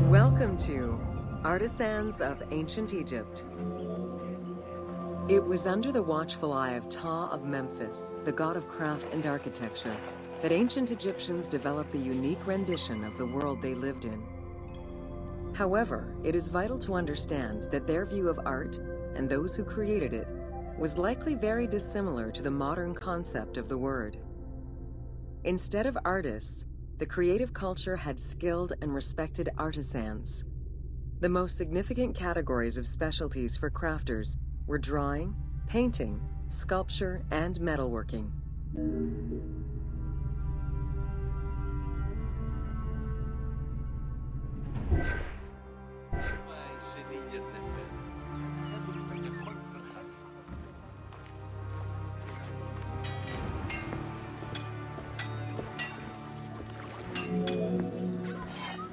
Welcome to Artisans of Ancient Egypt. It was under the watchful eye of Ptah of Memphis, the god of craft and architecture, that ancient Egyptians developed the unique rendition of the world they lived in. However, it is vital to understand that their view of art, and those who created it, was likely very dissimilar to the modern concept of the word. Instead of artists, the creative culture had skilled and respected artisans. The most significant categories of specialties for crafters were drawing, painting, sculpture, and metalworking.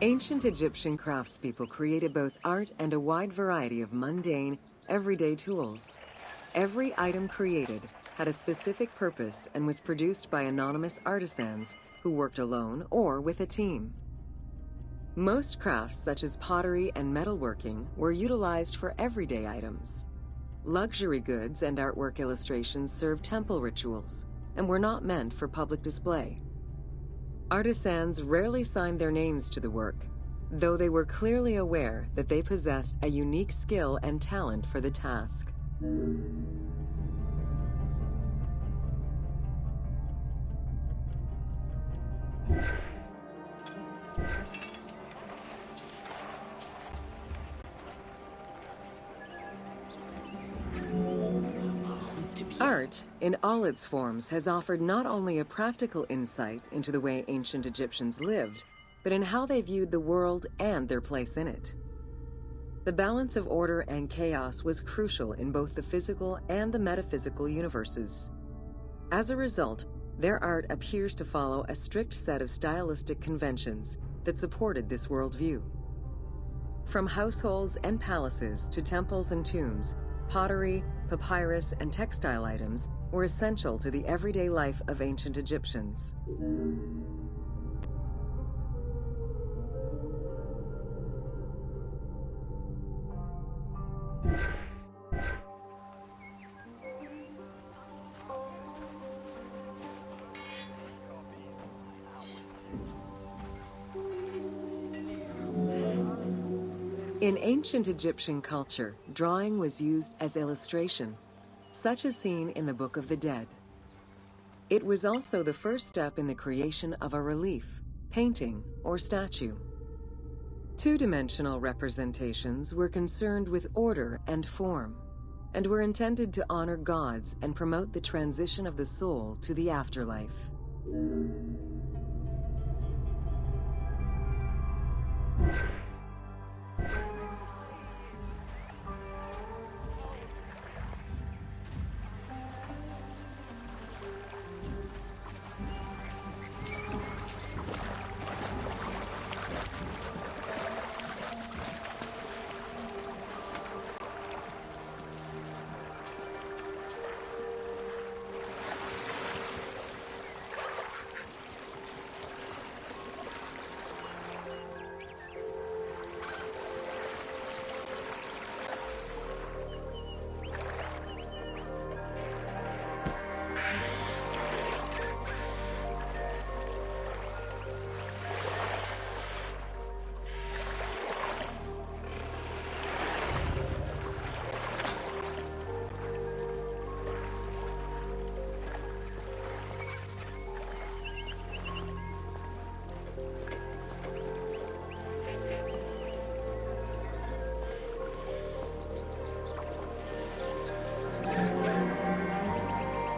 Ancient Egyptian craftspeople created both art and a wide variety of mundane, everyday tools. Every item created had a specific purpose and was produced by anonymous artisans who worked alone or with a team. Most crafts, such as pottery and metalworking, were utilized for everyday items. Luxury goods and artwork illustrations served temple rituals and were not meant for public display. Artisans rarely signed their names to the work, though they were clearly aware that they possessed a unique skill and talent for the task. Art, in all its forms, has offered not only a practical insight into the way ancient Egyptians lived, but in how they viewed the world and their place in it. The balance of order and chaos was crucial in both the physical and the metaphysical universes. As a result, their art appears to follow a strict set of stylistic conventions that supported this worldview. From households and palaces to temples and tombs, pottery, papyrus, and textile items were essential to the everyday life of ancient Egyptians. In ancient Egyptian culture, drawing was used as illustration, such as seen in the Book of the Dead. It was also the first step in the creation of a relief, painting, or statue. Two-dimensional representations were concerned with order and form, and were intended to honor gods and promote the transition of the soul to the afterlife.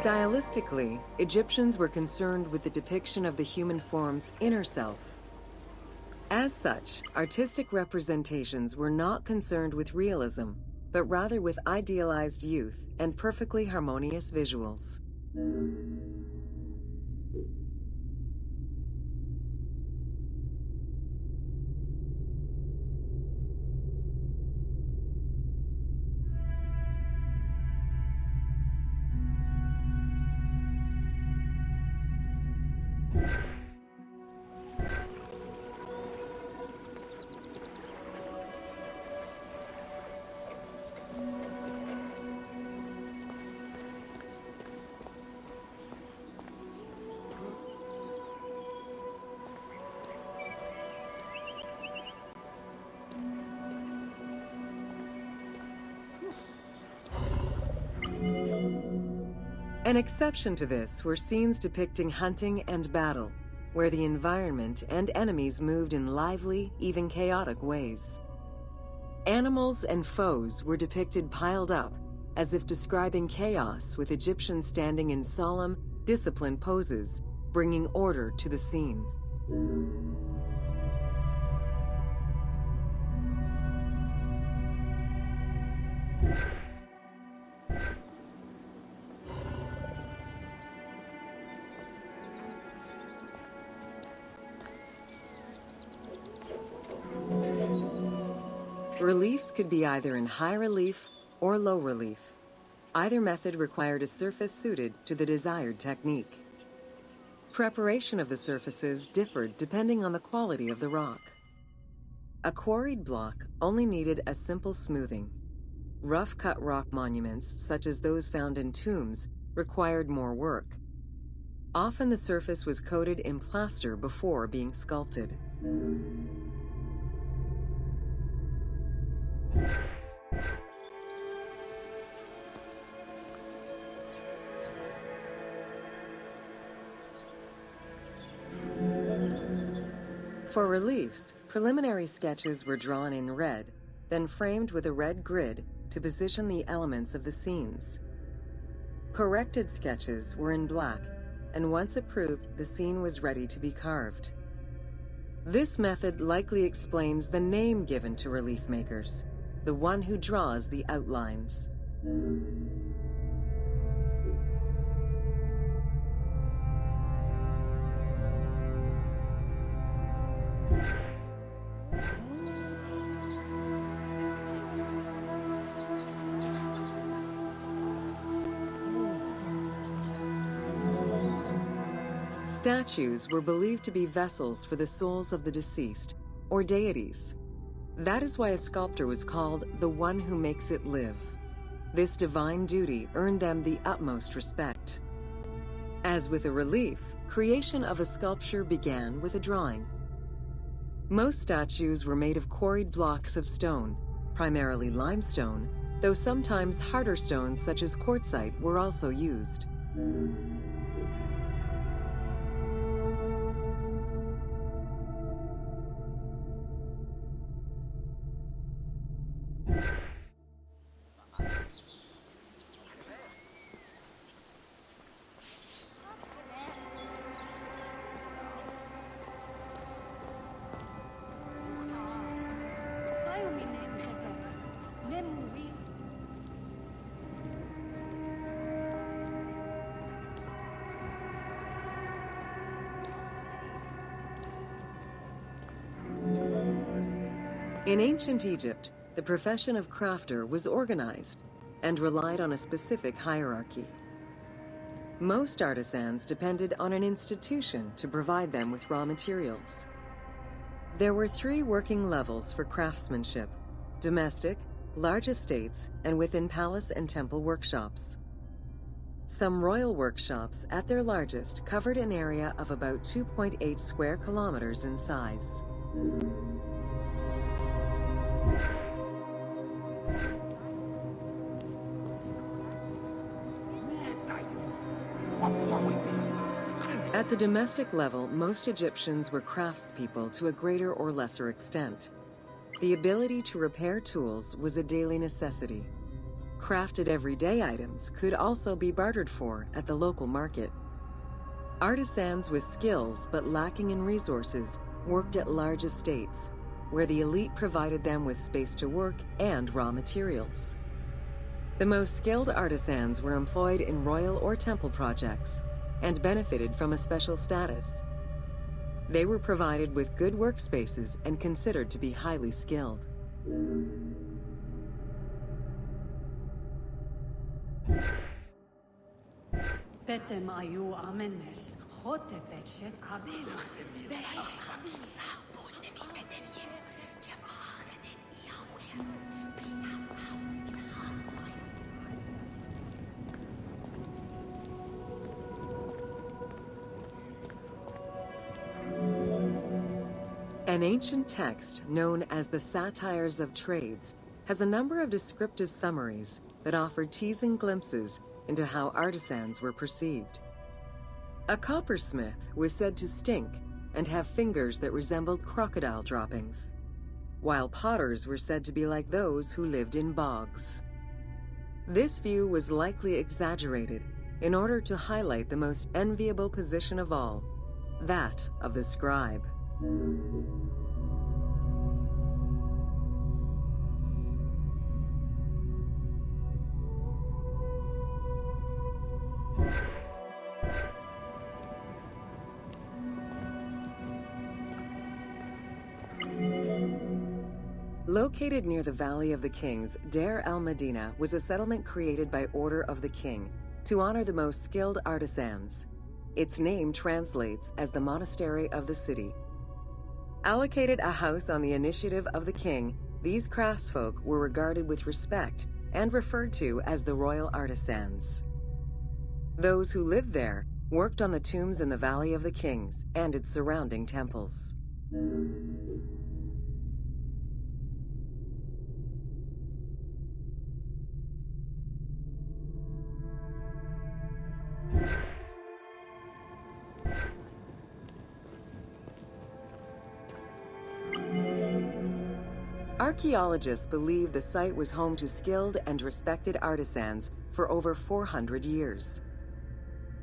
Stylistically, Egyptians were concerned with the depiction of the human form's inner self. As such, artistic representations were not concerned with realism, but rather with idealized youth and perfectly harmonious visuals. An exception to this were scenes depicting hunting and battle, where the environment and enemies moved in lively, even chaotic ways. Animals and foes were depicted piled up, as if describing chaos, with Egyptians standing in solemn, disciplined poses, bringing order to the scene. Reliefs could be either in high relief or low relief. Either method required a surface suited to the desired technique. Preparation of the surfaces differed depending on the quality of the rock. A quarried block only needed a simple smoothing. Rough-cut rock monuments, such as those found in tombs, required more work. Often the surface was coated in plaster before being sculpted. For reliefs, preliminary sketches were drawn in red, then framed with a red grid to position the elements of the scenes. Corrected sketches were in black, and once approved, the scene was ready to be carved. This method likely explains the name given to relief makers, the one who draws the outlines. Statues were believed to be vessels for the souls of the deceased, or deities. That is why a sculptor was called the one who makes it live. This divine duty earned them the utmost respect. As with a relief, creation of a sculpture began with a drawing. Most statues were made of quarried blocks of stone, primarily limestone, though sometimes harder stones such as quartzite were also used. In ancient Egypt, the profession of crafter was organized and relied on a specific hierarchy. Most artisans depended on an institution to provide them with raw materials. There were 3 working levels for craftsmanship: domestic, large estates, and within palace and temple workshops. Some royal workshops, at their largest, covered an area of about 2.8 square kilometers in size. At the domestic level, most Egyptians were craftspeople to a greater or lesser extent. The ability to repair tools was a daily necessity. Crafted everyday items could also be bartered for at the local market. Artisans with skills but lacking in resources worked at large estates, where the elite provided them with space to work and raw materials. The most skilled artisans were employed in royal or temple projects and benefited from a special status. They were provided with good workspaces and considered to be highly skilled. An ancient text known as the Satires of Trades has a number of descriptive summaries that offer teasing glimpses into how artisans were perceived. A coppersmith was said to stink and have fingers that resembled crocodile droppings, while potters were said to be like those who lived in bogs. This view was likely exaggerated in order to highlight the most enviable position of all, that of the scribe. Located near the Valley of the Kings, Deir el-Medina was a settlement created by order of the king to honor the most skilled artisans. Its name translates as the monastery of the city. Allocated a house on the initiative of the king, these craftsfolk were regarded with respect and referred to as the royal artisans. Those who lived there worked on the tombs in the Valley of the Kings and its surrounding temples. Archaeologists believe the site was home to skilled and respected artisans for over 400 years.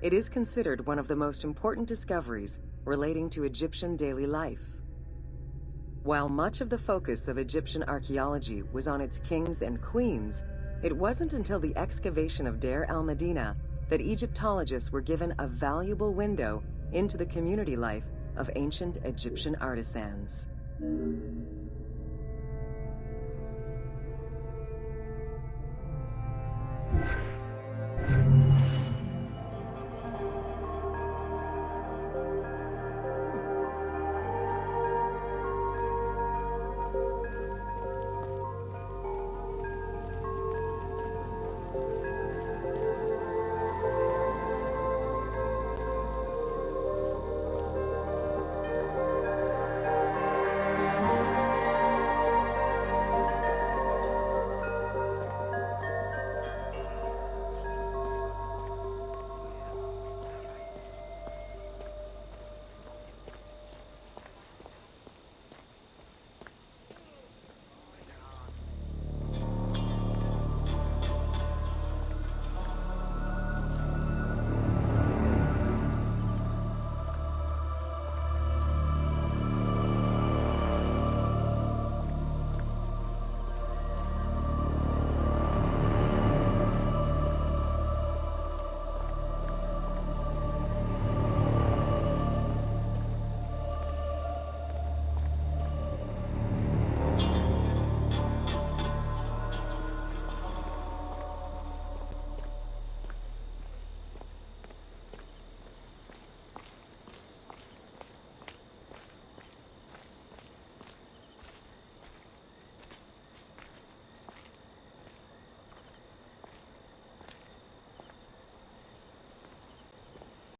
It is considered one of the most important discoveries relating to Egyptian daily life. While much of the focus of Egyptian archaeology was on its kings and queens, it wasn't until the excavation of Deir el-Medina that Egyptologists were given a valuable window into the community life of ancient Egyptian artisans.